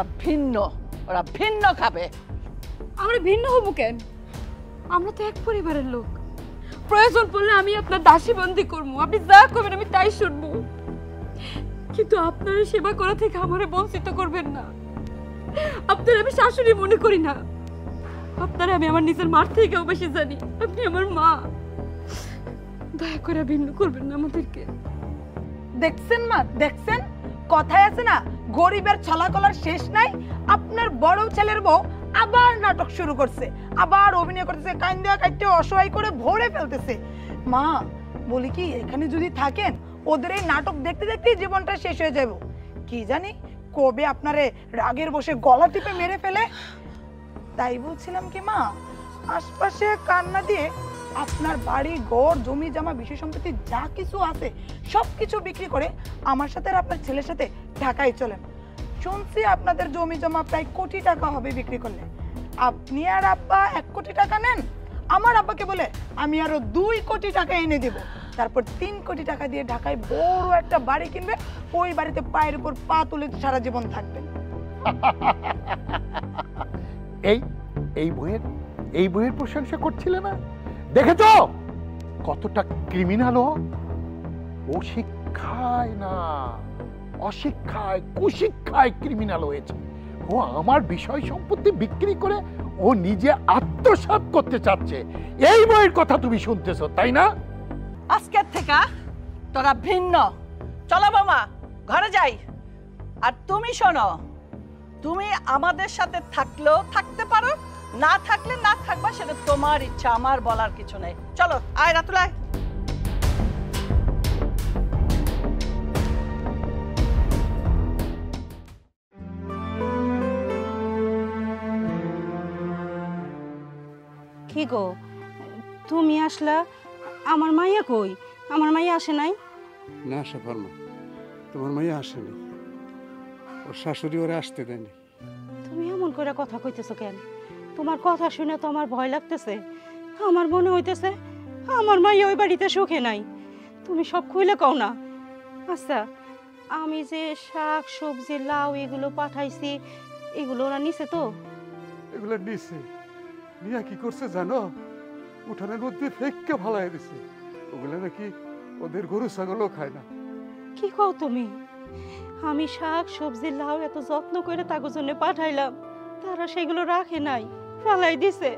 ভিন্ন খাবে। আমরা ভিন্ন হবো কেন? আমরা তো এক পরিবারের লোক। প্রয়োজন পড়লে আমি আপনার দাসী বন্দি করবো, আপনি যা করবেন আমি তাই শুনবো। কিন্তু আপনার সেবা করা থেকে আমারে বঞ্চিত করবেন না। আপনার আমি শাশুড়ি মনে করি না, আপনারা আমি আমার নিজের মার থেকেও বেশি জানি। আপনি আমার মা, দয়া করে ভিন্ন করবেন না আমাদেরকে। দেখছেন মা, দেখছেন? কথায় আছে না, গরিবের ছলাকলার শেষ নাই। আপনার বড় ছেলের বউ আবার নাটক শুরু করছে, আবার অভিনয় করতেছে, কান্দা কাটতে অসহায় করে ভরে ফেলতেছে। মা, বলি কি, এখানে যদি থাকেন ওদের এই নাটক দেখতে দেখতে জীবনটা শেষ হয়ে যাবে। কি জানি কবে আপনারে রাগের বসে গলা টিপে মেরে ফেলে। তাই বলছিলাম কি মা, আশপাশে কান্না দিয়ে আপনার বাড়ি ঘর জমি জমা বিষয় সম্পত্তি যা কিছু আছে সবকিছু বিক্রি করে আমার সাথে আর আপনার ছেলের সাথে ঢাকায় চলেন। শুনছি আপনাদের জমি জমা প্রায় কোটি টাকা হবে বিক্রি করলে। আপনি আর আব্বা 1 কোটি টাকা নেন, আমার আব্বাকে বলে আমি আরো 2 কোটি টাকা এনে দেব, তারপর 3 কোটি টাকা দিয়ে ঢাকায় বড় একটা বাড়ি কিনবে, ওই বাড়িতে পায়ের উপর পা তুলে সারা জীবন থাকবেন। এই বইয়ের প্রশংসা করছিলে না? দেখেছো কতটা ক্রিমিনাল ও শিক্ষায় না অশিক্ষায় কুশিক্ষায় ক্রিমিনাল হয়েছে। ও আমার বিষয় সম্পত্তি বিক্রি করে ও নিজে আত্মসাৎ করতে চাচ্ছে। এই বইয়ের কথা তুমি শুনতেছো তাই না? আজকের থেকে তোরা ভিন্ন। চলো বাবা ঘরে যাই। আর তুমি শোনো, তুমি আমাদের সাথে থাকলেও থাকতে পারো, না থাকলে না থাকবা, সেটা তোমার ইচ্ছা, আমার বলার কিছু নেই। চলো আয় রাতুল আয়। কি গো, তুমি আসলা, আমার মাইয়া কই? আমার মাইয়া আসে নাই? না সাফারমা, তোমার মাইয়া আসেনি, ওর শাশুড়ি ওরা আসতে দেয়নি। তুমি এমন করে কথা কইতেছো কেন? তোমার কথা শুনে তো আমার ভয় লাগতেছে। আমার মনে হইতেছে আমার মাইয়া ওই বাড়িতে সুখে নাই। তুমি সব খুইলে কও না। আচ্ছা, আমি যে শাক সবজি লাউ এগুলো পাঠাইছি, এগুলো ওরা নিছে তো? এগুলো নিছে, নিয়া কি করছে জানো? উঠানের মধ্যে ফেককে ফালাই দিছে। ওগুলো নাকি ওদের গরু ছাগলও খায় না। কি কও তুমি? আমি শাক সবজি লাউ এত যত্ন করে তার জন্য পাঠাইলাম, তারা সেগুলো রাখে নাই, ফালাই দিছে।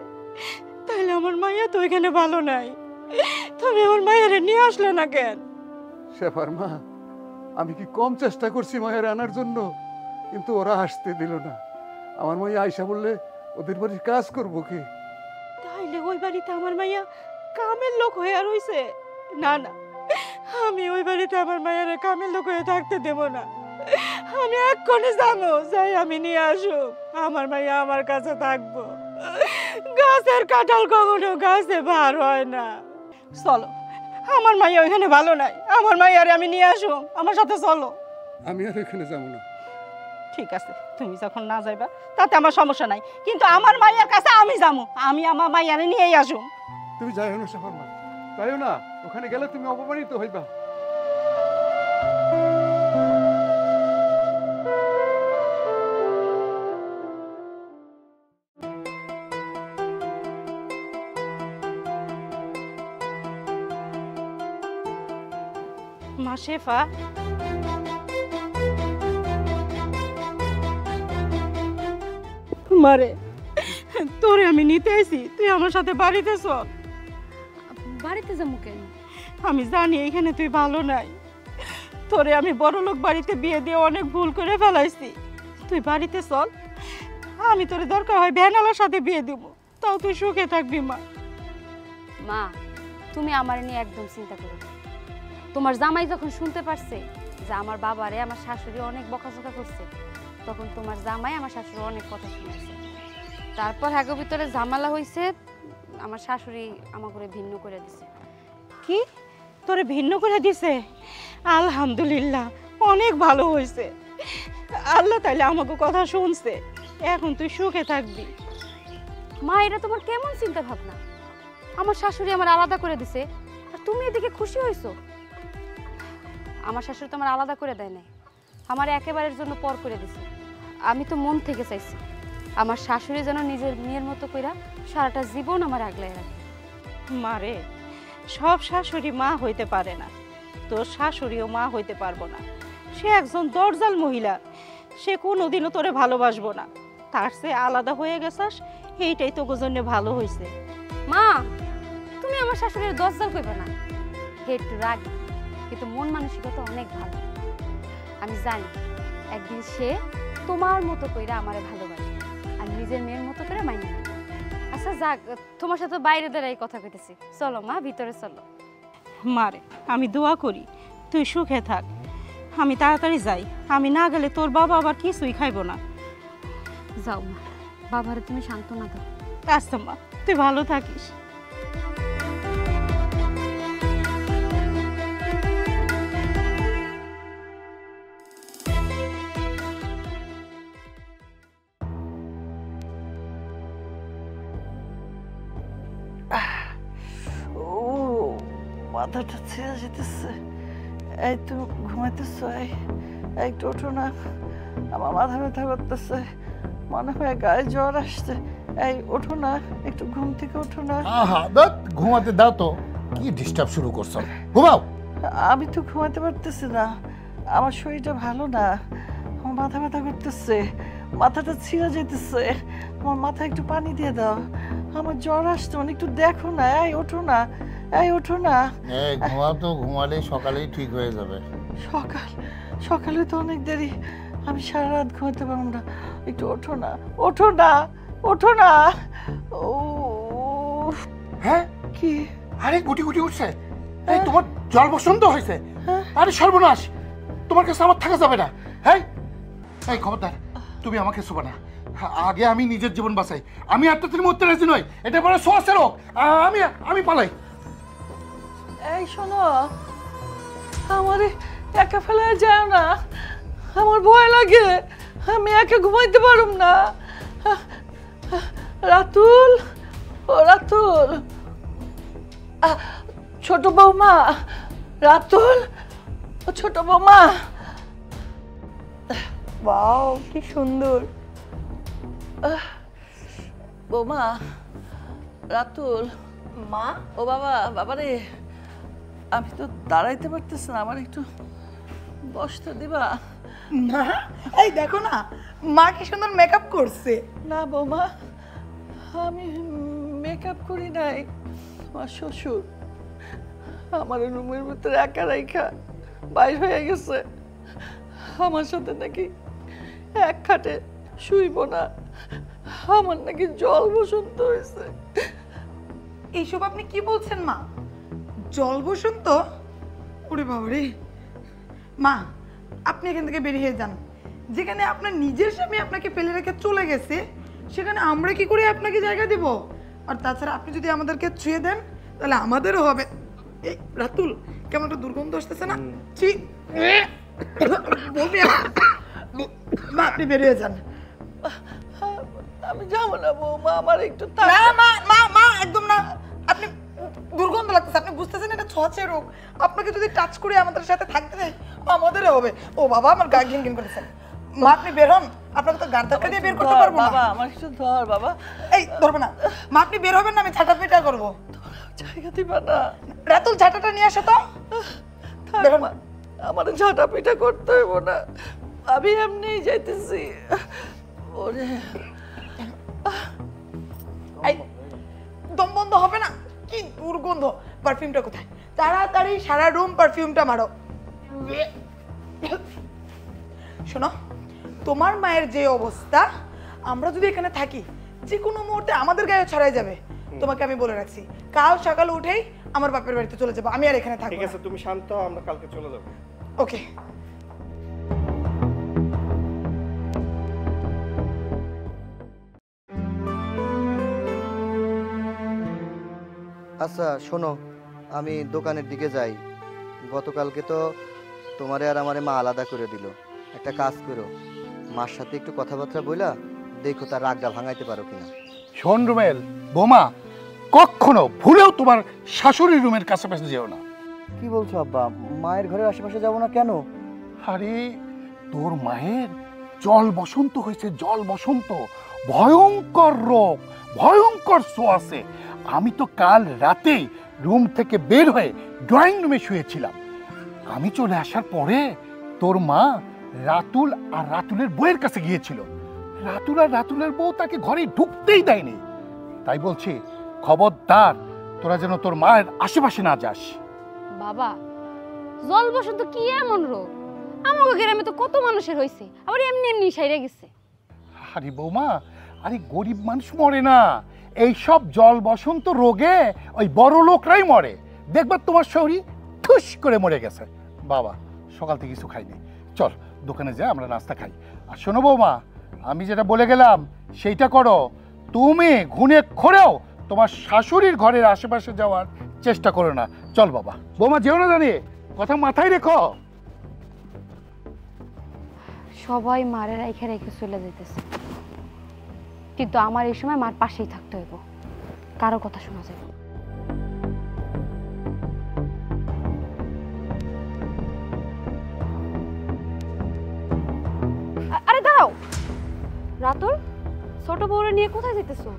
তাইলে আমার মাইয়া তো এখানে ভালো নাই। তুমি আমার মায়েরে নিয়ে আসলে না কেন? শেফার মা, আমি কি কম চেষ্টা করছি মায়ের আনার জন্য? কিন্তু ওরা আসতে দিল না। আমার মাইয়া আয়সা বললে ওদের বাড়ির কাজ করবো কে? তাইলে ওই বাড়িতে আমার মাইয়া কামের লোক হয়ে আর হইছে? না না, আমি ওই বাড়িতে আমার মায়ের কামের লোক হয়ে থাকতে দেব না। আমি এক্ষুনি যাবো, যাই আমি নিয়ে আসুক, আমার মাইয়া আমার কাছে থাকবো। গাছের কাঁঠাল কখনো গাছে বার হয় না। চলো, আমার মাইয়া ওইখানে ভালো নাই, আমার মাইয়ারে আমি নিয়ে আসুক, আমার সাথে চলো। আমি আর এখানে যাবো না। ঠিক আছে, তুমি যখন না যাইবা তাতে আমার সমস্যা নাই, কিন্তু আমার মাইয়ার কাছে আমি যাবো, আমি আমার মাইয়ারে নিয়েই আসুক। তুমি যাইও না শেফার মা, যাইও না। ওখানে গেলে তুমি অপমানিত হইবা। মা শেফা, মারে তোরে আমি নিতে আইছি, তুই আমার সাথে বাড়িতে চল। বাড়িতে যাবো কেন? আমি জানি এখানে তুই ভালো নাই, তোরে আমি বড়লোক বাড়িতে বিয়ে দিয়ে অনেক ভুল করে ফেলাইছি। তুই বাড়িতে চল, আমি তোরে দরকার হয় ভ্যানালার সাথে বিয়ে দিব, তাও তুই সুখে থাকবি। মা, মা তুমি আমার নিয়ে একদম চিন্তা করো না। তোমার জামাই যখন শুনতে পারছে যে আমার বাবারে আমার শাশুড়ি অনেক বকাঝকা করছে, তখন তোমার জামাই আমার শাশুড়ি অনেক কথা শুনেছে। তারপর হাগো ভিতরে ঝামেলা হয়েছে, আমার শাশুড়ি আমাকে ভিন্ন করে দিছে। কি তোরে ভিন্ন করে দিছে? আলহামদুলিল্লাহ, অনেক ভালো হয়েছে। আল্লাহ তাইলে আমাকে কথা শুনছে, এখন তুই সুখে থাকবি। মা, এটা তোমার কেমন চিন্তা ভাবনা? আমার শাশুড়ি আমার আলাদা করে দিছে আর তুমি এদিকে খুশি হয়েছো? আমার শাশুড়ি তোমার আলাদা করে দেয় নাই, আমার একেবারের জন্য পর করে দিছে। আমি তো মন থেকে চাইছি আমার শাশুড়ি যেন নিজের মেয়ের মতো কইরা সারাটা জীবন আমার আগলায় রাখে। মারে, সব শাশুড়ি মা হইতে পারে না, তোর শাশুড়িও মা হইতে পারবো না। সে একজন দরজাল মহিলা, সে কোনোদিনও তোরে ভালোবাসবো না। তার চেয়ে আলাদা হয়ে গেছাস, এইটাই তোর জন্য ভালো হয়েছে। মা, তুমি আমার শাশুড়ির দরজাল কইবে না। হে একটু রাগী, কিন্তু মন মানসিকতা অনেক ভালো। আমি জানি একদিন সে তোমার মতো কইরা আমারে ভালোবাসে আর নিজের মেয়ের মতো করে মাইনে নেবে। আচ্ছা যাক, তোমার সাথে বাইরে দাঁড়াই কথা কইতেছি, চলো মা ভিতরে চলো। মারে, আমি দোয়া করি তুই সুখে থাক। আমি তাড়াতাড়ি যাই, আমি না গেলে তোর বাবা আবার কিছুই খাইব না। যাও মা, বাবারে তুমি সান্ত্বনা দাও। আচ্ছা মা, তুই ভালো থাকিস। মাথাটা ছেড়ে যেতেছে। এই তুমি ঘুমাইতেছ? একটু ওঠো না, আমার মাথা ব্যথা করতেছে, মনে হয় গায়ে জ্বর আসছে। এই ওঠো না, একটু ঘুম থেকে ওঠো না। আহা দাঁত ঘুমাতে দাও তো, কি ডিস্টার্ব শুরু করছো, ঘুমাও। আমি তো ঘুমাতে পারতেছি না, আমার শরীরটা ভালো না, আমার মাথা ব্যথা করতেছে, মাথাটা ছিঁড়ে যেতেছে, আমার মাথায় একটু পানি দিয়ে দাও, আমার জ্বর আসছে, মানে একটু দেখো না। এই ওঠো না, এই ওঠো না। এই ঘুমাও তো, ঘুমালে সকালেই ঠিক হয়ে যাবে। সকালে তো অনেক দেরি, আমি সারা রাত ঘুমাতে পারবো না, একটু ওঠো না, ওঠো না, ওঠো না। ও হ্যাঁ কি? আরে গুটি গুটি উঠছে, এই তোমার জল বসন্ত হয়েছে। আরে সর্বনাশ, তোমার কাছে আমার থাকা যাবে না। হ্যাঁ এই খবরদার, তুমি আমাকে শোবা না, আগে আমি নিজের জীবন বাঁচাই। আমি আত্মহত্যার মধ্যে রাজি নই, এটা বড় সোয়াসের রোগ। আমি পালাই। এই শোনো, আমারে একা ফেলায় যায় না, আমার ভয় লাগে, আমি একা ঘুমাইতে পারুম না। রাতুল, ও রাতুল, ছোট বৌমা, রাতুল, ও ছোট বৌমা। ওয়াও কি সুন্দর। বৌমা, রাতুল, মা, ও বাবা, বাবারে, আমি তো দাঁড়াইতে পারতেছি না, আমার একটু বসতে দিবা? মা এই দেখো না, মা কি সুন্দর মেকআপ করছে। না বৌমা, আমি মেকআপ করি নাই, আমার শ্বশুর আমার রুমের ভিতরে একা রাইখা বাইর হয়ে গেছে, আমার সাথে নাকি এক খাটে শুইব না, আমার নাকি জল বসন্ত হয়েছে। এইসব আপনি কি বলছেন মা? জল বসন্ত? ওরে বাবা রে। মা আপনি এখান থেকে বেরিয়ে যান, যেখানে আপনার নিজের স্বামী আপনাকে ফেলে রেখে চলে গেছে সেখানে আমরা কি করে আপনাকে জায়গা দেব? আর তাছাড়া আপনি যদি আমাদেরকে ছুঁয়ে দেন তাহলে আমাদেরও হবে। এই রাতুল, কেমন একটা দুর্গন্ধ আসতেছে না? ছি, বলবি? মা আপনি বেরিয়ে যান। আমি যাবো না বৌমা, আমার একটু না মা, মা মা একদম না, আপনি দুর্গন্ধ লাগতেছে, আপনি বুঝতেছেন এটা ছোঁয়াচে রোগ, আপনাকে যদি টাচ করে আমাদের সাথে থাকতে দেয় আমাদেরও হবে। ও বাবা, আমার গা ঘিন ঘিন করেছে। মা আপনি বের হন, আপনাকে তো গাড় ধাক্কা দিয়ে বের করতে পারবো না। বাবা আমার একটু ধর বাবা। এই ধরবে না মা, আপনি বের হবেন না, আমি ঝাঁটা পিটা করবো। জায়গা দিবা না? রাতুল ঝাঁটাটা নিয়ে আসো তো। বের হন। আমার ঝাঁটা পিটা করতে হইব না, আমি এমনি যাইতেছি। ওরে এই দম বন্ধ হবে না, কি দুর্গন্ধ। পারফিউমটা কোথায়? তাড়াতাড়ি সারা রুম পারফিউমটা মারো। শোনো, তোমার মায়ের যে অবস্থা, আমরা যদি এখানে থাকি যে কোনো মুহূর্তে আমাদের গায়ে ছড়াই যাবে। তোমাকে আমি বলে রাখছি, কাল সকালে উঠেই আমার বাপের বাড়িতে চলে যাবো, আমি আর এখানে থাকবো ঠিক না। আছে, তুমি শান্ত হও, আমরা কালকে চলে যাবো। ওকে। আচ্ছা শোনো, আমি দোকানের দিকে যাই। গতকালকে তো তোমারে আর আমারে মা আলাদা করে দিল। একটা কাজ করো, মার সাথে একটু কথাবার্তা বইলা দেখো তার রাগটা ভাঙাইতে পারো কিনা। শোন রুমেল, বোমা, কখনো ভুলেও তোমার শাশুড়ির রুমের কাছাকাছি যেও না। কি বলছো আব্বা? মায়ের ঘরের আশেপাশে যাবো না কেন? আরে তোর মায়ের জল বসন্ত হয়েছে, জল বসন্ত, ভয়ঙ্কর রোগ, ভয়ঙ্কর সোয়াসে। আমি তো কাল রাতেই রুম থেকে বের হয়ে ড্রয়িং রুমে শুয়েছিলাম। আমি চলে আসার পরে তোর মা রাতুল আর রাতুলের বউয়ের কাছে গিয়েছিল। রাতুল আর রাতুলের বউ তাকে ঘরে ঢুকতেই দেয়নি। তাই বলছি, খবরদার তোরা যেন তোর মায়ের আশেপাশে না যাস। বাবা, জল বসন্ত কি এমন রোগ? আমাকে গ্রামে তো কত মানুষের হয়েছে, আবার এমনি এমনি সাইরা গেছে। আরে বৌমা, আরে গরিব মানুষ মরে না, এইসব জল বসন্ত রোগে ওই বড় লোকরাই মরে। দেখবার তোমার শরীর ঠুস করে মরে গেছে। বাবা সকাল থেকে কিছু খাইনি, চল দোকানে যাই, আমরা নাস্তা খাই। আর শোনো বৌমা, আমি যেটা বলে গেলাম সেইটা করো। তুমি ঘুনে খোরেও তোমার শাশুড়ির ঘরের আশেপাশে যাওয়ার চেষ্টা করো না। চল বাবা। বৌমা যেও না জানি, কথা মাথায় রেখো। সবাই মারে রেখে রেখে চলে যেতেছে, কিন্তু আমার এই সময় মার পাশেই থাকতে হইব, কারো কথা শোনা যাবে না। দাঁড়াও। রাতুল, ছোট বউরে নিয়ে কোথায় যেতেছো?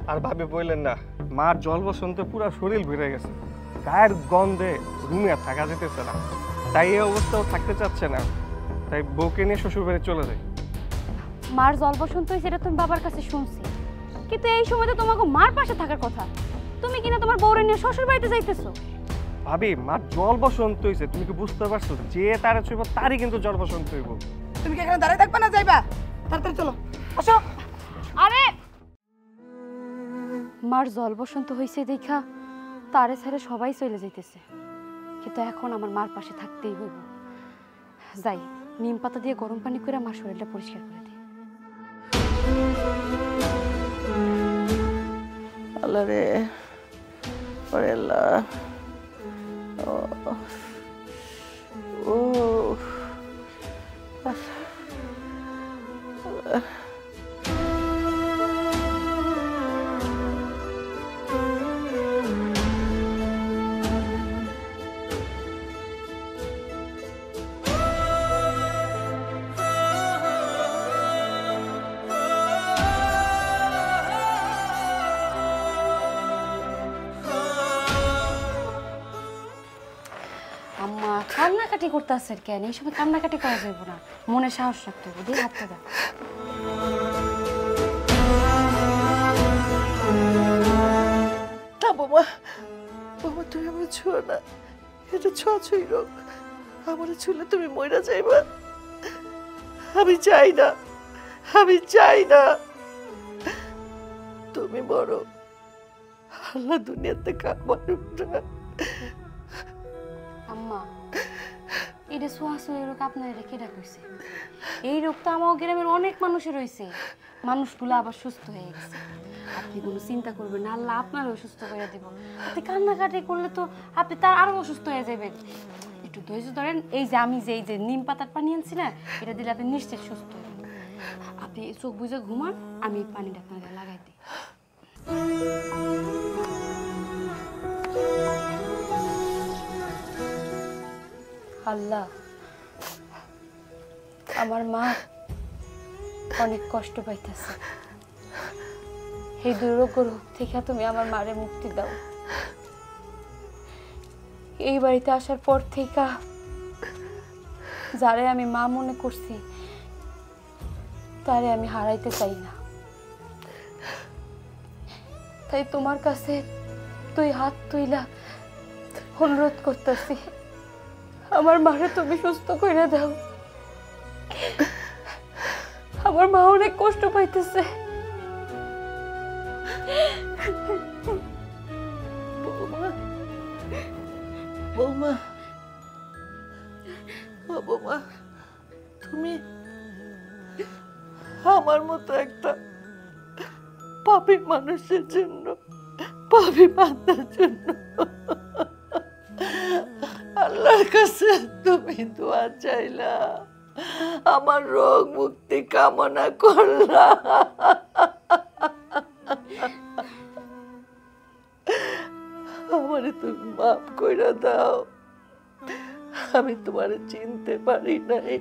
আর ভাবি বললেন না, মার জল বসন্তে পুরো শরীর ভিড়ে গেছে, গায়ের গন্ধে রুমে আর থাকা যেতেছে না, তাই এই অবস্থাও থাকতে চাচ্ছে না, তাই বউকে নিয়ে শ্বশুর বাড়ি চলে যায়। মার জল বসন্ত হয়েছে এটা তুমি বাবার কাছে শুনছি, কিন্তু এই সময় তো তোমাকে মার পাশে থাকার কথা, তুমি কিনা তোমার বউরে নিয়ে শ্বশুর বাড়িতে যাইতেছো। ভাবি মার জল বসন্ত হয়েছে, তুমি কি বুঝতে পারছো? যে তারা ছুঁইব তারই কিন্তু জল বসন্ত হইব। তুমি কি এখানে দাঁড়িয়ে থাকবে না, যাইবা? তাড়াতাড়ি চলো, আসো। আরে মার জল বসন্ত হয়েছে দেখা তারে ছেড়ে সবাই চলে যাইতেছে, কিন্তু এখন আমার মার পাশে থাকতেই হইব। যাই নিম পাতা দিয়ে গরম পানি করে মার শরীরটা পরিষ্কার করে দিই। আল্লাহ রে, ওরে আল্লাহ, ও আম্মা কান্নাকাটি করতে আসছে কেন? এই সময় কান্নাকাটি করা যাইব না, মনে সাহস রাখতে হবে। দিয়ে হাতটা দাও। না বৌমা, বৌমা তুমি আমার ছুঁয়ো না, এটা ছোঁয়াছুঁই রোগ, আমার ছুঁলে তুমি মইরা যাইবা। আমি চাই না, আমি চাই না। তুমি বড়, আল্লাহ দুনিয়াতে কামারুক না। আম্মা এটা ছোঁয়াছুঁই রোগ আপনার এটা কেডা কইছে? এই রোগটা আমার গ্রামের অনেক মানুষের হয়েছে, মানুষগুলো আবার সুস্থ হয়ে গেছে। আপনি কোনো চিন্তা করবেন না, আল্লাহ আপনারও সুস্থ করে দেব। আপনি কান্নাকাটি করলে তো আপনি তার আরো অসুস্থ হয়ে যাবেন। একটু ধৈর্য ধরেন, এই যে আমি যে এই যে নিম পাতার পানি আনছি না, এটা দিলে আপনি নিশ্চিত সুস্থ হবেন। আপনি চোখ বুঝে ঘুমান, আমি এই পানিটা আপনার গায়ে লাগাই দিই। আল্লাহ, আমার মা অনেক কষ্ট পাইতেছে, এই দুর্যোগ রোগ থেকে তুমি আমার মারে মুক্তি দাও। এই বাড়িতে আসার পর থেকে যারে আমি মা মনে করছি তারে আমি হারাইতে চাই না, তাই তোমার কাছে তুই হাত তুইলা অনুরোধ করতেছি, আমার মারে তুমি সুস্থ করে দাও। আমার মা অনেক কষ্ট পাইতেছে। বৌমা, বৌমা, ও বৌমা, তুমি আমার মতো একটা পাপী মানুষের জন্য, পাপী বান্দার জন্য আল্লাহর কাছে তুমি দোয়া চাইলা, আমার রোগ মুক্তি কামনা করলা। আমারে তুমি মাফ কইরা দাও, আমি তোমারে চিনতে পারি নাই,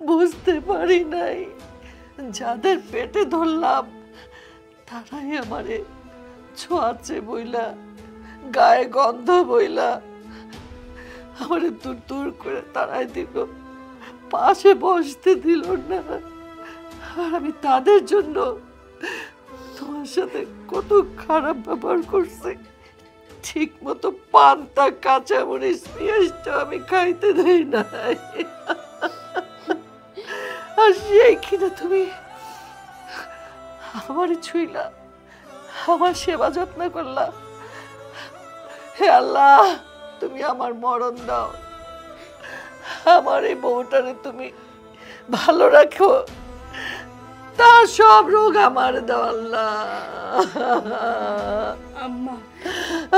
বুঝতে পারি নাই। যাদের পেটে ধরলাম তারাই আমারে ছোঁয়াচে বইলা, গায়ে গন্ধ বইলা আমারে দূর দূর করে তাড়াই দিল, পাশে বসতে দিল না। আর আমি তাদের জন্য তোমার সাথে কত খারাপ ব্যবহার করছি, ঠিক মতো পান্তা কাঁচামরিচ পেঁয়াজটা আমি খাইতে দেই নাই। আর সেই কিনা তুমি আমারই ছুঁইলা, আমার সেবা যত্ন করলা। হে আল্লাহ, তুমি আমার মরণ দাও, আমার এই বউটারে তুমি ভালো রাখো, তার সব রোগ আমার দাও আল্লাহ। আম্মা,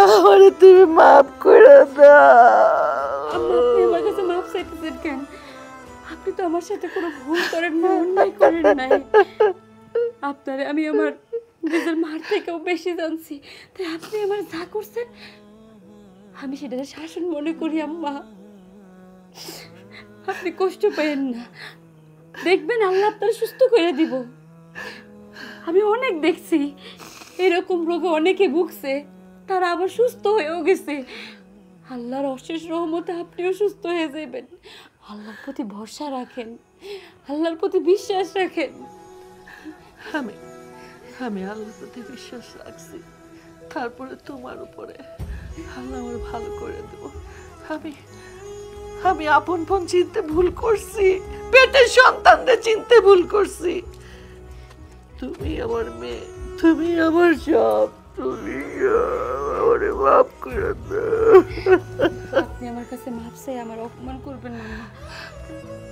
আমারে তুমি মাফ করে দাও। আম্মা, আপনি আমার কাছে মাফ চাইতেছেন কেন? আপনি তো আমার সাথে কোনো ভুল করেন না, অন্যায় করেন নাই। আপনারে আমি আমার নিজের মার থেকেও বেশি জানছি, তাই আপনি আমার যা করছেন আমি সেটাকে শাসন মনে করি। আম্মা, আপনি কষ্ট পেয়েন না, দেখবেন আল্লাহ আপনার সুস্থ করে দিব। আমি অনেক দেখছি এরকম রোগে অনেকে ভুগছে, তারা আবার সুস্থ হয়েও গেছে। আল্লাহর অশেষ রহমতে আপনিও সুস্থ হয়ে যাবেন। আল্লাহর প্রতি ভরসা রাখেন, আল্লাহর প্রতি বিশ্বাস রাখেন। আমি আমি আল্লাহর প্রতি বিশ্বাস রাখছি, তারপরে তোমার উপরে আল্লাহ আমার ভালো করে দেব। আমি আমি আপন চিনতে ভুল করছি, পেটের সন্তানদের চিনতে ভুল করছি। তুমি আমার মেয়ে, তুমি আমার সব, তুমি আমারে মাফ করে দাও। আপনি আমার কাছে মাপ চাই আমার অপমান করবেন না।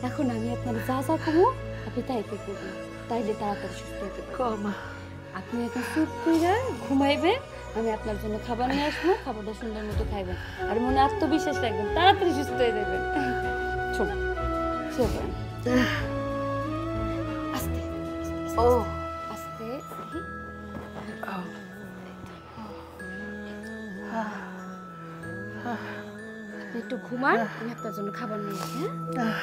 এখন আমি আপনার যা যা কমো আপনি তাইতে করবেন, তাইলে তাড়াতাড়ি সুস্থ হতে পারবেন। কমা আপনি এখন চুপ করে ঘুমাইবেন, আমি আপনার জন্য খাবার নিয়ে আসবো, খাবারটা সুন্দর মতো খাইবেন আর মনে আত্মবিশ্বাস রাখবেন, তাড়াতাড়ি সুস্থ হয়ে যাবেন। চলুন শুয়ে পড়েন। আস্তে ও আস্তে। আপনি একটু ঘুমান, আমি আপনার জন্য খাবার নিয়ে আসি। হ্যাঁ